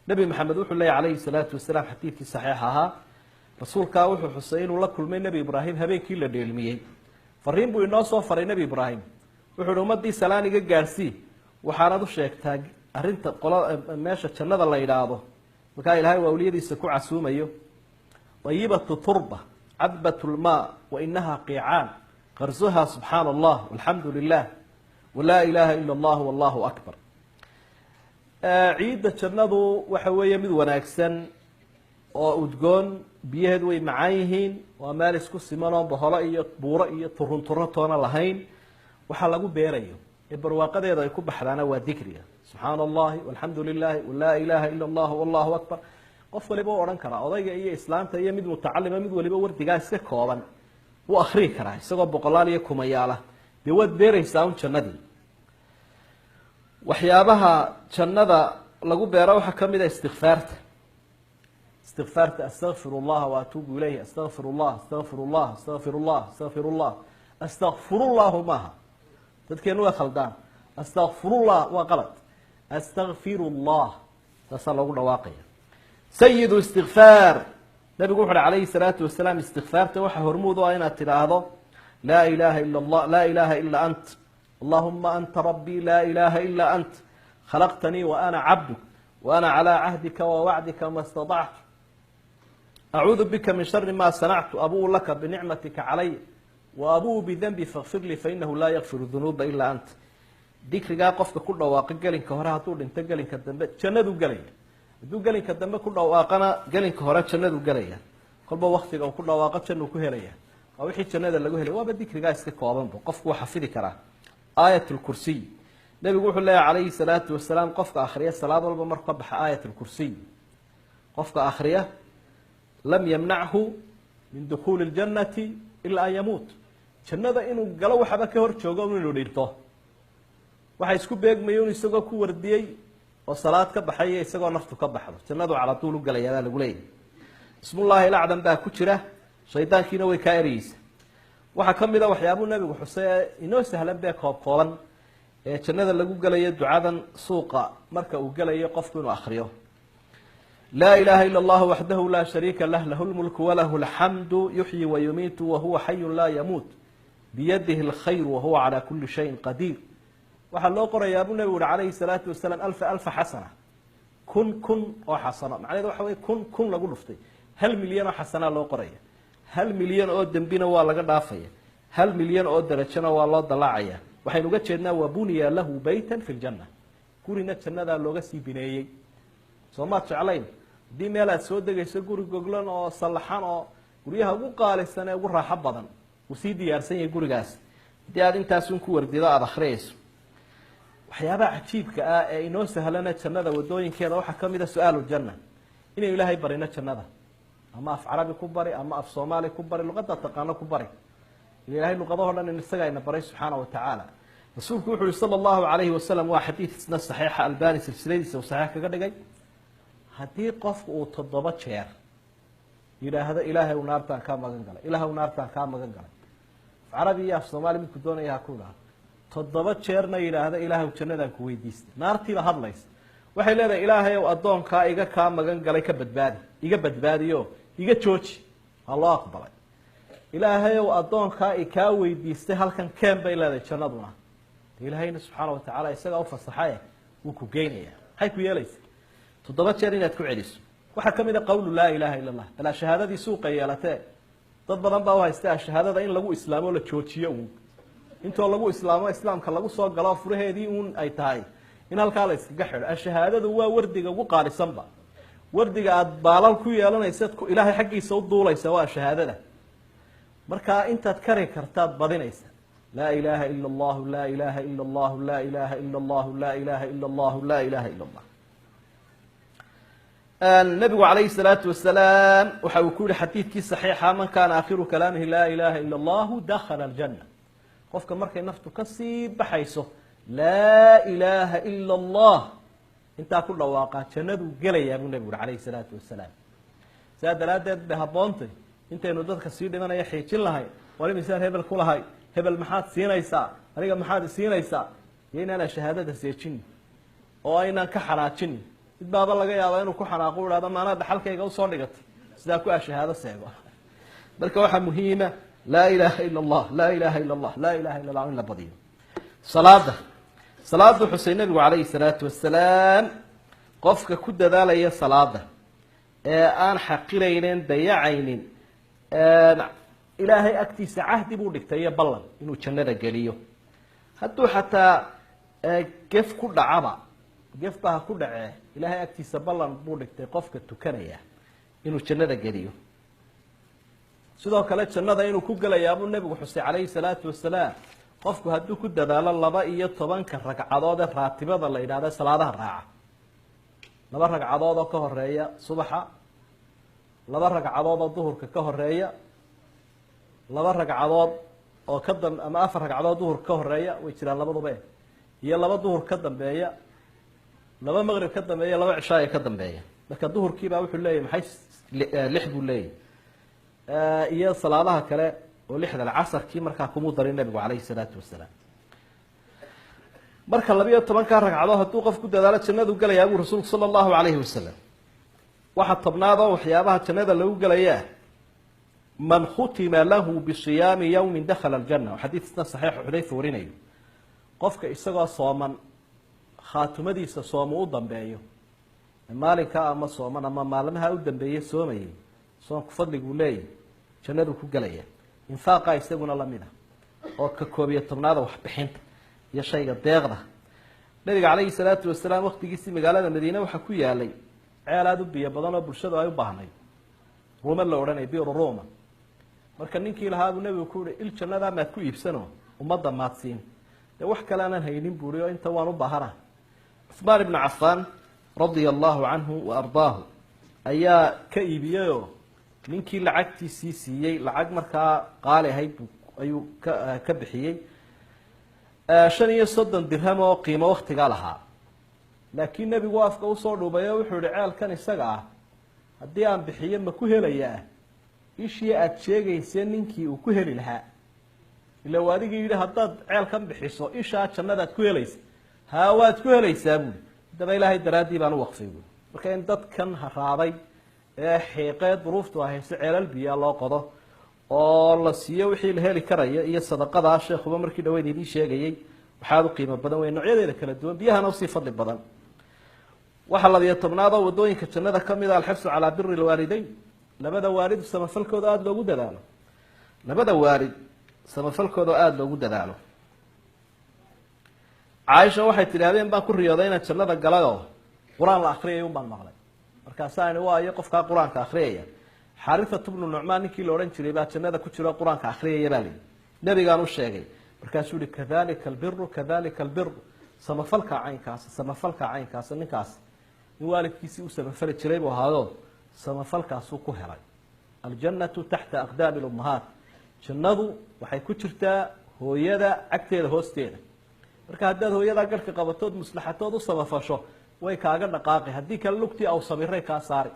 nabi maxamed wuxuu leeyahay calayhi salaatu wasalaam xadiidkii saxiixahaa rasuulkaa wuxuu xusay inuu la kulmay nebi ibraahim habeenkii la dheelmiyey fariin buu inoo soo faray nebi ibraahim wuxuu uhi ummaddii salaan iga gaadhsii waxaanad u sheegtaa arrinta meesha jannada la yidhaahdo markaa ilaahay waa awliyadiisa ku casuumayo ayibatu turba cadbat lmaa wainaha qiicaan qarsuha subxaana allah walxamdu lilah walaa ilaaha ila allah wallahu akbar ciidda jannadu waxa weeye mid wanaagsan oo udgoon biyaheedu way macaan yihiin waa meel isku simanoo boholo iyo buuro iyo turunturo toona lahayn waxaa lagu beerayo ee barwaaqadeeda ay ku baxdaana waa dikriga subxaana allahi walxamdu lilahi walaa ilaaha ila allah wallahu akbar qof waliba u odhan karaa odayga iyo islaamta iyo mid mutacalima mid waliba wardigaa iska kooban wuu akrii karaa isagoo boqolaal iyo kumayaala dee waad beeraysaa un jannadii waxyaabaha jannada lagu beero waxaa ka mid a istikfaarta astaqfir اllaha waatuubu ilayh astaqfir اllah astaqfir اllah astaqfir اllah astaqfir اllah astaqfirullahu maaha dadkeenu way khaldaan astaqfirullah waa qalad astaqfiru llah taasaa loogu dhawaaqaya sayidu istikfaar nabigu wuxu uhi calayhi salaatu wasalaam istikfaarta waxaa hormuud u ah inaad tidhaahdo laa ilaha ila allah laa ilaha ila ant allahuma anta rabbii laa ilaha ila ant khalaqtanii wa ana cabduk wa ana calaa cahdika wa wacdika ma staطactu acuudu bika min shari ma sanactu abuu laka binicmatika calay wa abuu bidanbi fakfir lii fainahu laa yakfiru dunuuba ila ant dikrigaa qofka ku dhawaaqa gelinka hore hadduu dhinto gelinka dambe jannaduu gelaya hadduu gelinka dambe ku dhawaaqana gelinka hore jannaduu gelaya kolba waktiga uu ku dhawaaqo jannuu ku helaya waa wixii jannada lagu helay waaba dikrigaa iska koobanba qofku waa xafidi karaa aayat lkursiy nabigu wuxuu leeyahy calayhi salaatu wasalaam qofka akhriya salaad walba marku ka baxa aayat lkursiy qofka akhriya lam yamnachu min dukuuli ljannati ilaa an yamuut jannada inuu galo waxaba ka hor joogo inuu dhinto waxa isku beegmayo in isagoo ku wardiyey oo salaad ka baxay isagoo naftu ka baxdo jannadu cala tuul u galaya baa lagu leeyahay bismullaahi lacdan baa ku jira shaydaankiina way kaa ereyeysa waxaa ka mid a waxyaabuu nabigu xusay inoo sahlan bee kooban ee jannada lagu gelayo ducadan suuqa marka uu gelayo qofku inuu akhriyo laa ilaha ila allah waxdahu laa shariika lah lahu lmulku walahu alxamdu yuxyi wayumiitu wahuwa xayun laa yamuut biyadihi alkhayr wahuwa calaa kuli shayin qadiir waxaa loo qorayaa buu nabigu uhi calayhi salaatu wasalaam alfa xasana kun oo xasano macnaheedu waxa wey kun lagu dhuftay 1,000,000 oo xasanaa loo qoraya 1,000,000 oo dembina waa laga dhaafaya 1,000,000 oo darajona waa loo dalaacaya waxaynu uga jeednaa wa buniya lahu baytan fi ljanna gurina jannadaa looga sii bineeyey soo maad jeclayn haddii meel aad soo degayso guri goglan oo sallaxan oo guryaha ugu qaalisan ee ugu raaxo badan uu sii diyaarsan yahay gurigaas haddii aad intaasun ku wardido aada akhriyayso waxyaabaha cajiibka ah ee inoo sahlana jannada wadooyinkeeda waxaa ka mid a su-aalu janna inaynu ilaahay barino jannada ama af carabi ku bari ama af soomaali ku bari luqadda taqaano ku bari ilaahay luqadahoo dhan in isaga ayna baray subxaana wa tacaala rasuulku wuxu uhi sala allahu calayhi wasalam waa xadiid isna saxiixa albani silsiladiisa uu saxiix kaga dhigay haddii qofku uu 7 jeer yidhaahdo ilaahay u naartaan kaa magan galay ilaahay u naartaan kaa magan galay af carabi iyo af soomaali midku doonaya ha ku idhaahdo 7 jeerna yidhaahda ilaahay jannadaan ku weydiistay naartiiba hadlaysa waxay leedahay ilaahay ow addoonkaa iga kaa magan galay ka badbaadi iga badbaadiyo iga jooji waa loo aqbalay ilaahay ow addoonkaa i kaa weydiistay halkan keen bay leedahay jannaduna ilaahayna subxaana wa tacaala isagaa u fasaxaye wuu ku geynaya maxay ku yeelaysa 7 jeer inaad ku celiso waxaa ka mid a qawlu laa ilaaha ila allah balaa shahaadadii suuqa yeelatee dad badan baa u haysta shahaadada in lagu islaamo la joojiyo uun intoo lagu islaamo islaamka lagu soo galo furaheedii uun ay tahay in halkaa la iskaga xidho ashahaadadu waa wardiga ugu qaalisanba wardiga aada baalal ku yeelanaysaad ilaahay xaggiisa u duulaysa waa shahaadada markaa intaad kari kartaad badinaysa laa ilaaha ila allahu laa ilaaha ila allahu laa ilaaha ila allahu laa ilaaha ila allahu laa ilaaha ila allah nabigu calayhi salaatu wasalaam waxa uu ku yihi xadiidkii saxiixa man kaana aakhiru kalaamihi laa ilaaha ila allahu dakhala aljanna qofka markay naftu kasii baxayso laa ilaaha ila allah intaa ku dhawaaqaa jannaduu gelayaa buu nabigu uhi calayhi salaatu wasalaam sidaa daraaddeed bay habboontay intaynu dadka sii dhimanaya xiijin lahay wali misaan hebel ku lahay hebel maxaad siinaysaa aniga maxaad siinaysaa iyo inaanaan shahaadada seejini oo aynaan ka xanaajini mid baaba laga yaabaa inuu ku xanaaqo u idhahdo maanaa dhaxalkayga usoo dhigatay sidaa ku shahaado seego marka waxaa muhiima laa ilaaha ila allah laa ilaaha ila allah laa ilaha illa allah in la badiyo salaada xusay nabigu calayhi salaatu wasalaam qofka ku dadaalaya salaada ee aan xaqiraynin dayacaynin ilaahay agtiisa cahdi buu dhigtay iyo ballan inuu jannada geliyo hadduu xataa gef ku dhacaba gef baa ku dhacee ilaahay agtiisa ballan buu dhigtay qofka tukanaya inuu jannada geliyo sidoo kale jannada inuu ku gelayaa buu nabigu xusay calayhi salaatu wasalaam qofku hadduu ku dadaalo 12 ragcadood ee raatibada la yidhaahdo salaadaha raaca 2 ragcadood oo ka horeeya subaxa 2 ragcadood oo duhurka ka horeeya 2 ragcadood oo ka ama 4 ragcadood duhurka ka horeeya way jiraan labaduba iyo 2 duhur ka dambeeya 2 maghrib ka dambeeya 2 cishaa ka dambeeya marka duhurkii baa wuxuu leeyahay maxay 6 buu leeyahay iyo salaadaha kale oo 6 casarkii markaa kumu darin nabigu calayhi salaatu wasalaam marka 12 ka ragcadood hadduu qof ku dadaalo jannadu galayaa buu rasuulku sallallahu alayhi wasallam waxa tabnaado waxyaabaha jannada lagu galayaa man khutima lahu bi siyam yawm dakhala aljanna hadithna sahih xudayfa warinayo qofka isagoo sooman khaatumadiisa soomo u dambeeyo maalinka ama sooman ama maalmaha u dambeeyay soomayay soonku fadligu leeyahay jannadu ku galaya infaaqa isaguna lamida oo ka 12 wax bixinta iyo shayga deeqda nabiga calayhi salaatu wasalaam waqtigiisii magaalada madiina waxa ku yaalay ceelaad u biyo badan oo bulshadu ay u baahnay Roma la oranay biyo Roma marka ninkii lahaa uu nabigu ku yiri il jannada ma ku iibsano umada maadsiin wax kale aan haynin buuriyo inta waan u baahana Uthman ibn Affan radiyallahu anhu wa ardaahu ayaa ka iibiyo ninkii lacagtiisii siiyay lacag markaa qaali ahayd ayuu ka bixiyay 35 dirham oo qiimo waqtiga lahaa laakiin nabigu afka u soo dhuubay wuxuu yiri ceelkan isaga ah hadii aan bixiyo ma ku helayaa ishii aad sheegaysay ninkii uu ku heli lahaa ila waadiga yiri hadaad ceelkan bixiso isha jannada ku helaysa ha waad ku helaysaa buu daba ilaahay daraadii baan u waqfay marka in dadkan haraabay ee xiiqeed duruuftu ahayso ceelal biyo loo qodo oo la siiyo wixii la heli karayo iyo sadaqada sheekhuba markii dhaweyd idin sheegayay waxa uu qiimo badan weyn noocyada kala duwan biyahana oo si fadli badan waxa la 12aad oo wadooyinka jannada kamid ah al-hifz ala birri al-walidayn labada waalid samafalkooda aad loogu dadaalo labada waalid samafalkooda aad loogu dadaalo Aisha waxay tiraadeen baan ku riyooday inaan jannada galayo quraan la akhriyo baan maqlay markaas aan waayo qofka quraanka akhriyay Haritha ibn Nu'man ninkii la oran jiray baa jannada ku jira quraanka akhriyay baalay nabigaan u sheegay markaas uu yiri kadhalika albirru samafalka caynkaas ninkaas in waalidkiisii u samafali jiray buu ahaado samafalkaas uu ku helay aljannatu tahta aqdam al-ummahat jannadu waxay ku jirtaa hooyada agteeda hoosteeda marka haddaad hooyada galka qabatood maslaxatood u samafasho way kaaga dhaqaaqay hadii kale lugtii aw sabiray ka saari